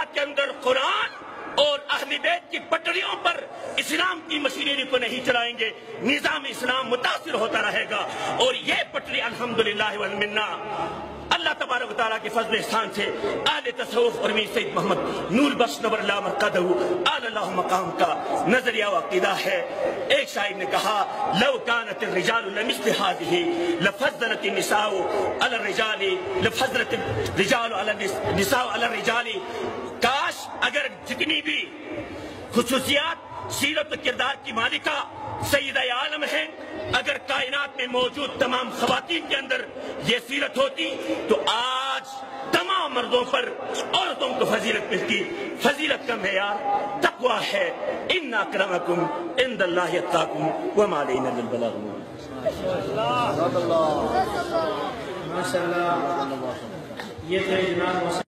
جماعت کے اندر قرآن اور اہل بیت کی پٹریوں پر اسلام کی مشینری کو نہیں چلائیں گے، نظام اسلام متاثر ہوتا رہے گا۔ اور یہ پٹری الحمدللہ والمنہ اللہ تبارک و تعالیٰ کے فضل احسان سے اہل تصوف اور میر سید محمد نور بخش نور اللہ مرقدہ اعلی اللہ مقام کا نظریہ و عقیدہ ہے۔ ایک شاعر نے کہا لو كانت الرجال لمثل هذه لفضلت النساء على الرجال لفضلت الرجال على النساء على الرجال، کاش اگر جتنی بھی خصوصیات سیرت و کردار کی مالکہ سیدہ عالم ہیں، اگر کائنات میں موجود تمام خواتین کے اندر یہ سیرت ہوتی تو آج تمام مردوں پر عورتوں کو فضیلت ملتی۔ فضیلت کا معیار تقوی ہے۔ ان اکرمکم عند اللہ اتقاکم وما علینا الا البلاغ المبین۔ ماشاءاللہ یہ تھے جناب